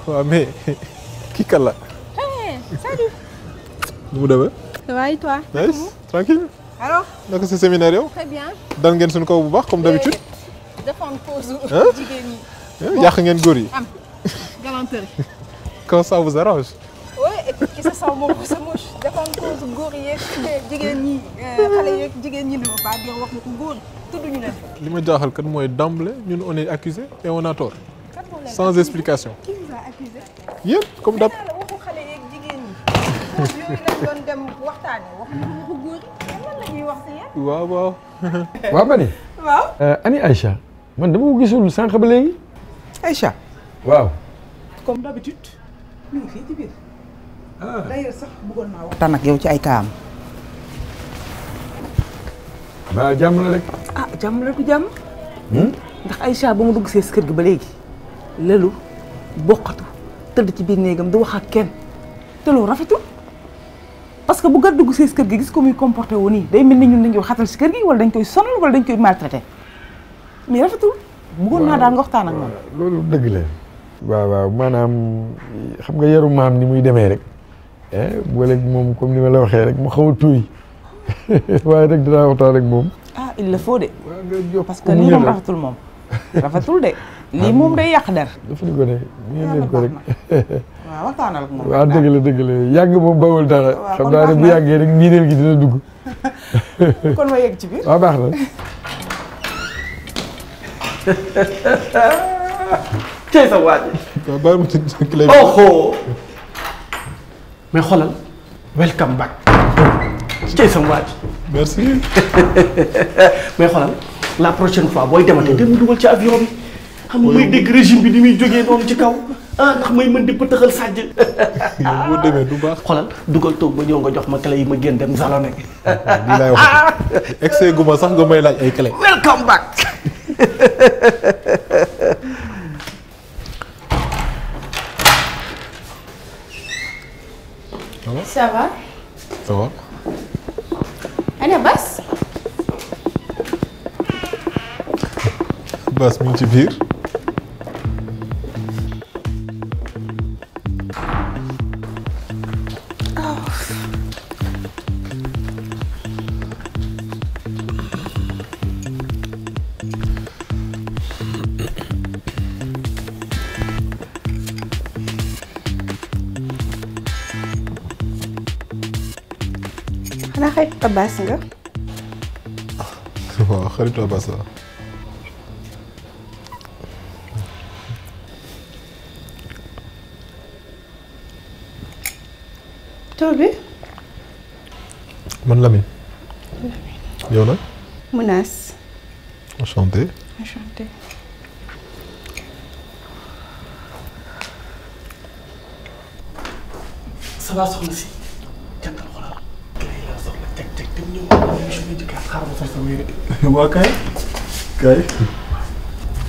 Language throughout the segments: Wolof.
waaw mais kii kan la. Salut. nu mu demee. Ça va et toi? Nice, tranquille. Alors? naka sa séminaire yow. Très bien. dal ngeen suñu kaw bu baax comme d'habitude. defoon pause jigéen ñi. yàq ngeen góor yi. am galanterie. quand ça vous arrange. oui et puis ki sa saw moom sa mouche defoon pause góor yeeg jigéen ñi xale yeeg jigéen ñi ne ma pas dire wax na ko góor tudduñu leen. li ma jaaxal kat mooy d'emblée ñun on est accusé et on a tort. sans explication. qui vous a accusé. yéen comme d'hab. waxu xale yeeg jigéen ñi. pause yooyu lañ doon dem waxtaanee wax nañu waxu góor yi lan la ñuy wax si yéen. waaw waaw. waaw Bani. waaw. ani Aïcha man dama ko gisul sànq ba léegi. Aïcha. waaw. comme d'habitude ñu ngi fii ci biir. d'ailleurs sax bëggoon naa waxtaan ak yow ci ay kaam. ba jàmm la rek. ah jàmm la du jàmm. ndax Aïcha ba mu dugg see kër gi ba léegi. lelu boqatu tëdd ci biir néegam du wax ak kenn te loolu rafetul parce que bu gar dugg see kër gi gis ko muy comporté wu nii day mel ni ñun dañ koy xatal si kër gi wala dañ koy sonal wala dañ koy maltraité mais rafetul. bëggoon naa daal nga waxtaan ak moom. loolu dëgg la. waaw waaw maanaam xam nga yaru maam ni muy demee rek boole moom comme ni ma la waxee rek mu xaw a tuuy waaye rek dinaa waxtaan ak moom. ah il le faut de. parce que lii moom rafetul moom. rafetul de lii moom day yàq der. dafa ñu ko ne ngeen leen ko rek. waaw waxtaanal ak moom. waaw dëgg la yàgg moom bawul dara. xam naa ne bu yàggee rek miineel gi dina dugg. kon ma yegg ci biir. waaw baax na. tey sa waaj. waaw bàyyi ma ci clé bi. oh mais xoolal welcome back. tey sa waaj. merci. mais xoolal la prochaine fois booy demate dem dugal ci avion bi. xam nga may dégg régime bi ni muy jógee noonu ci kaw. ah ndax may mën di pëtëxal sàjj. yow boo demee du baax. xoolal dugal toog ba ñëw nga jox ma clé yi ma génn dem salon nekk. lii laay wax excès gu ma sax nga may laaj ay clé. welcome back. Ça va? Ça va. Ana Bas? Bas mi ngi ci biir. xanaa xarit Abbas nga. waaw xaritu Abbas la. tur bi. man Lamine. yow nag. Mounas. enchanté. Enchanté. ça va soxna si. jantal xoolal. kay la soxla teg dem ñëw émission bi jëkkaat xaaral ma sol sama yére. waa kay.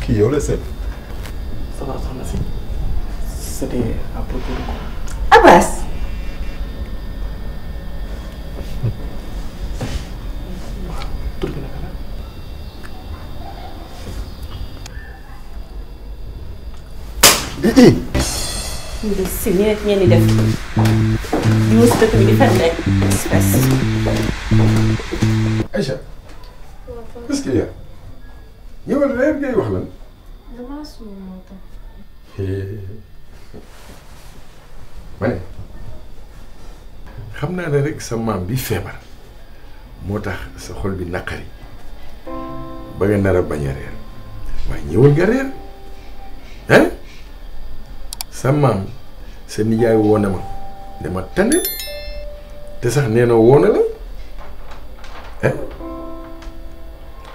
kii yow la seet. ça va soxna si. c'était à propos de quoi. Abbas. tur bi naka la. ñu def si nii rek ngeen di def. di wës dëkk bi di fen rek. espèce. Aïcha. qu'est-ce qu'il y a. ñëwal reer ngay wax lan. damaa suur moo tax. ma ne xam naa ne rek sa maam bi feebar moo tax sa xol bi naqari ba nga nar a bañ a reer waaye ñëwal nga reer hein sa maam sa nijaay woo na ma dama tane te sax nee na woo na la hein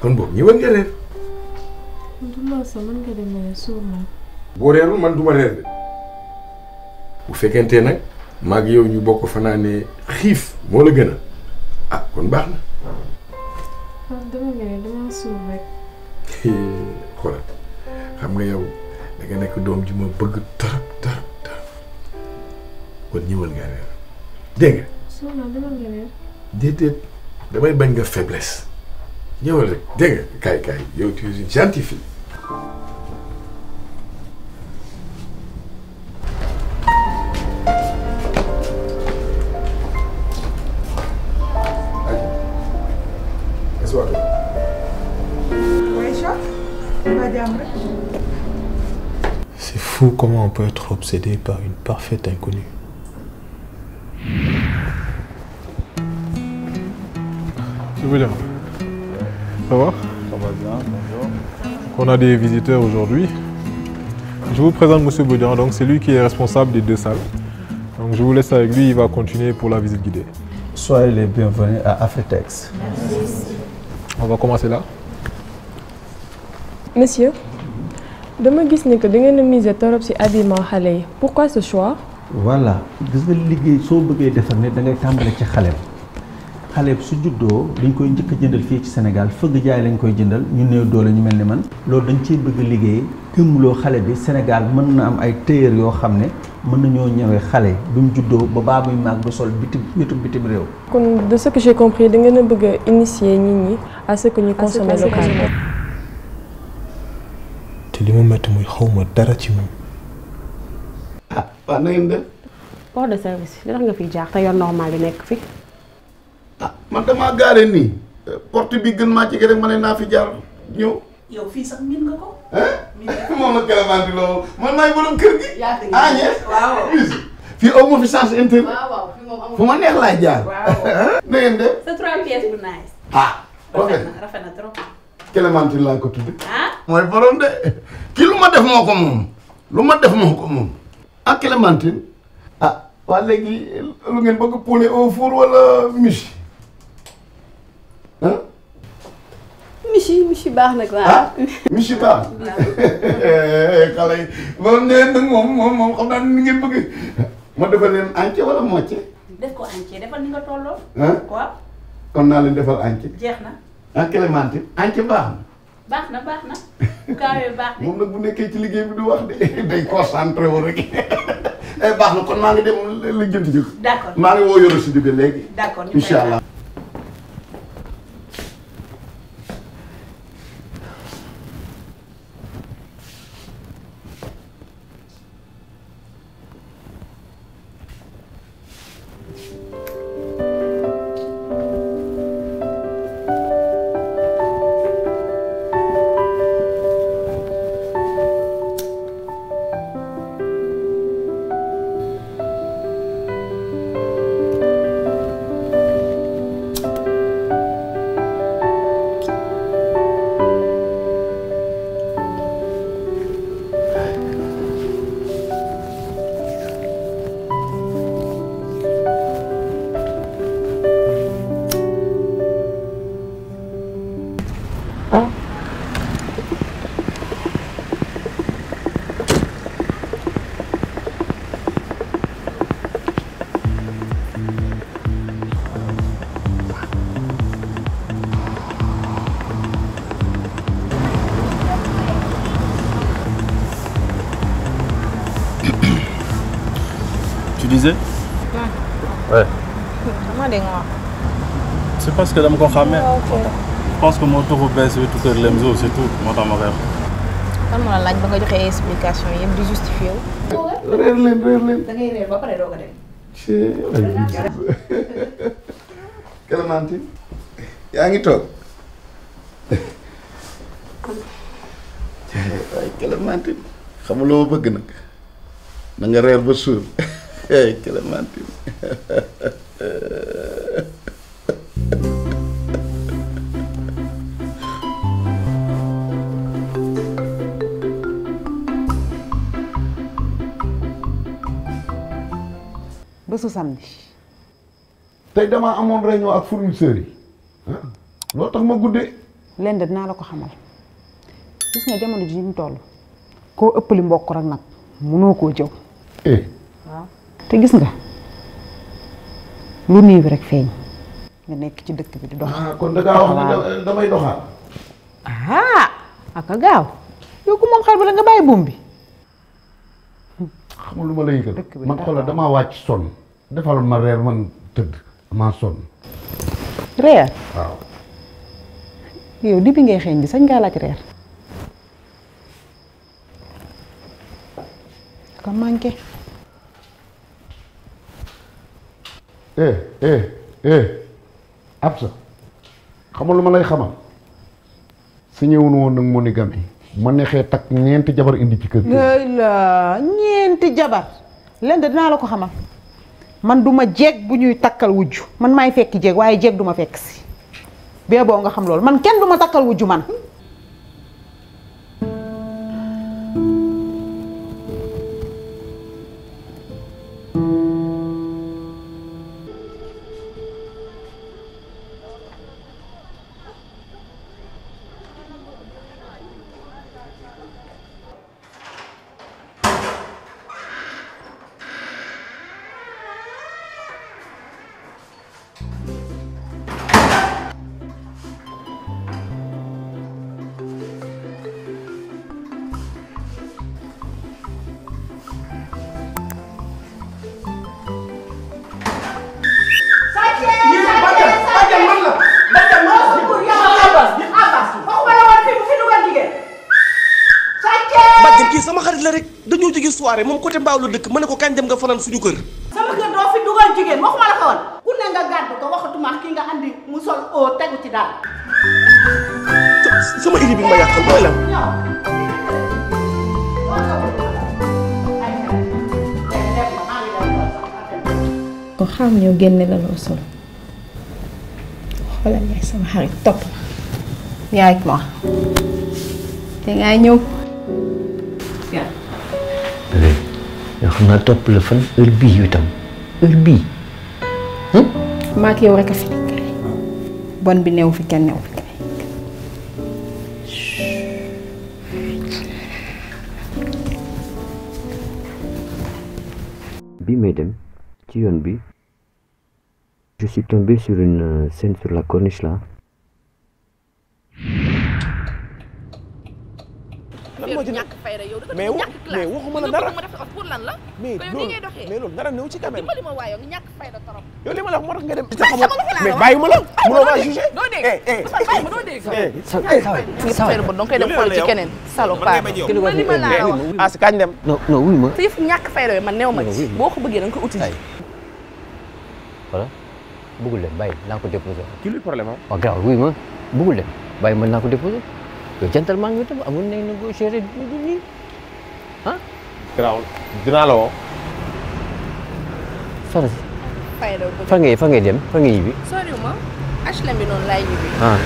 kon boobu ñëwal nga reer. Duma sa mën nga demee suur naa. boo reerul man duma reer de bu fekkente nag maag yow ñu bokk fanaane xiif moo la gën a ah kon baax na. dama mel dama suur rek. xoolal xam nga yow da nga nekk doom ji ma bëgg torop kon ñëwal nga reer dégg nga. suur naa dama nga reer. déedéet damay bañ nga faiblesse ñëwal rek dégg nga kaay yow tu es une gentille fille. C'est fou comment on peut être obsédé par une parfaite inconnue. Je veux dire, ça va? Ça va bien, bonjour. On a des visiteurs aujourd'hui. Je vous présente M. Baudian, donc c'est lui qui est responsable des 2 salles. Donc je vous laisse avec lui, il va continuer pour la visite guidée. Soyez les bienvenus à Afritex. Merci. On va commencer là. Monsieur, dama gis ni que da ngeen a miser torop ci habillement xale yi. Pourquoi ce choix? Voilà, gis nga liggéey soo bëggee defar ne da ngay tàmbale ci xale bi su juddoo dañ koy njëkk a jëndal fii ci Sénégal fëgg jaay lañ koy jëndal ñu néew doole ñu mel ni man loolu dañ ciy bëgg liggéey gëmloo xale bi Sénégal mën na am ay tailleur yoo xam ne mën nañoo ñëwee xale bi mu juddoo ba baa muy màgg ba sol bitim réew. Kon de ce que j'ai compris da ngeen a bëgg a initier nit ñi à ce que ñu consommer localement. te li ma métti muy xawma dara ci moom. ah waaw na ngeen def. port de service li tax nga fiy jaar te yoon normal bi nekk fi. ah man damaa gaare nii porte bi gën maa jege rek ma ne naa fi jaar ñëw. yow fii sax miin nga ko. moom la Kélémanti loolu man maay borom kër gi. yaa ngi ah ñees waaw. fii aw ma fi sens interne. waaw fii moom amul. fu ma neex laay jaar. waaw. na ngeen def. sa 3 pièces bu nice. ah rafet na trop. Kélémanti laa ko tudd. ah. mooy borom de kii lu ma def moo ko moom lu ma def moo ko moom. ah Kélémanti ah waa léegi lu ngeen bëgg poulet au four wala miche ah. Michi baax nag waaw. ah miche baax. xale yi moom nee na moom xam naa ni ngeen bëgg ma defal leen entier wala moitié. def ko entier defal ni nga tolloo. ah quoi. kon naa leen defal entier. jeex na. ah Kélémanti entier baax na. baax na bu gaawee baax de. moom nag bu nekkee ci liggéey bi du wax de day concentré wu rek baax na kon maa ngi dem li jënti jóg. d'accord maa ngi woo yoro si jóge léegi. d'accord incha allah. disais? Ouais. C'est parce que je me connais. Je pense que mon tour au baisse tout que LEMZO, c'est tout. Moi, dans ma rêve. Kan moo la laaj ba nga joxe explication yëpp di justifié wu. réer leen. da ngay réer ba pare doog a dem. Kélémanti yaa ngi toog. waaye Kélémanti xam nga loo bëgg nag na nga reer ba suur Kélémanti. bésu samedi. tey damaa amoon réunion ak fournisseurs yi loo tax ma guddee. leen de dinaa la ko xamal gis nga jamono ji ñu toll koo ëppali mbokk rek nag munoo koo jëw. waaw te gis nga lu néew rek feeñ nga nekk ci dëkk bi di dox. kon da ngaa wax ne damay doxal. aka gaaw yow ku moom xel ba la nga bàyyi buum bi. xamul lu ma la yëgal man xoolal damaa wàcc sonn defal ma reer man tëdd maa sonn. reer. waaw. yow di bi ngay xeeñ bi sañ ngaa laaj reer. ka manqué. Absa xamul lu ma lay xamal si ñëwun woon nag monogamie ma neexee takk ñeenti jabar indi ci kër gi. la ñeenti jabar leen de dinaa la ko xamal man duma jeeg bu ñuy takkal wujju man maay fekki jeeg waaye jeeg duma fekk si bee boo nga xam loolu man kenn duma takkal wujju man. sama xarit la rek dañoo jóge soirée moom côté mbaaw la dëkk ma ne ko kañ dem nga fanaan suñu kër. sama kër doo fi dugal jigéen waxuma la ko woon ku ne nga gàddu ko waxatuma kii nga andi mu sol oo tegu ci daal. sama iri bi ma yàqal mooy lan. ko xam ñoo génne la loo sol xoolal yaay sama xarit topp yaay ak ma te ngaa ñëw. yoo xam naa topp la fan heure bii yu itam heure bii. maa ak yow rek a fi nekk bon bi néew fi kenn néew fi kay. bi may dem ci yoon bi je suis tombé sur une scène sur la corniche là. mais waxuma la dara mais loolu dara néew ci quand même yow li ma la wax moo tax nga dem mais bàyyi ma la mënoo maa jugé as kañ dem non wuy ma te yëf ñàkk fayda yooyu man néew ma ci boo ko bëggee da nga ko uti voilà bëggul dem bàyyi naa ko déposé ki luy problème am waaw gaaw wuy ma bëggul dem bàyyi mën naa ko déposé yow gentleman nga tam amul nañ négocier rek nii ah. garaawul dinaa la woo. soxna si. fa ngay dem fa ngay ñibbi. soriwuma HLM bi noonu laay ñibbi. ah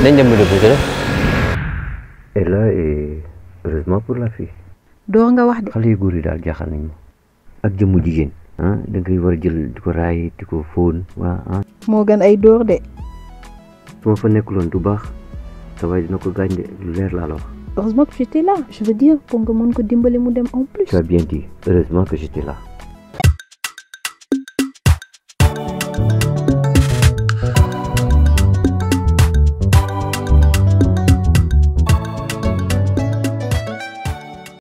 nañ dem ba déposé la. et là et heureusement pour la fille. door nga wax de. xale yu góor yi daal jaaxal nañ ma ak jëmmu jigéen. ah da ngay war a jël di ko raay di ko fóon waa ah. moo gën ay door de. su ma fa nekkuloon du baax. ça va dina ko gaañ de lu leer laa la wax. heureusement que j'étais là je veux dire pour nga mën ko dimbali mu dem en plus. tu as bien dit heureusement que j'étais là.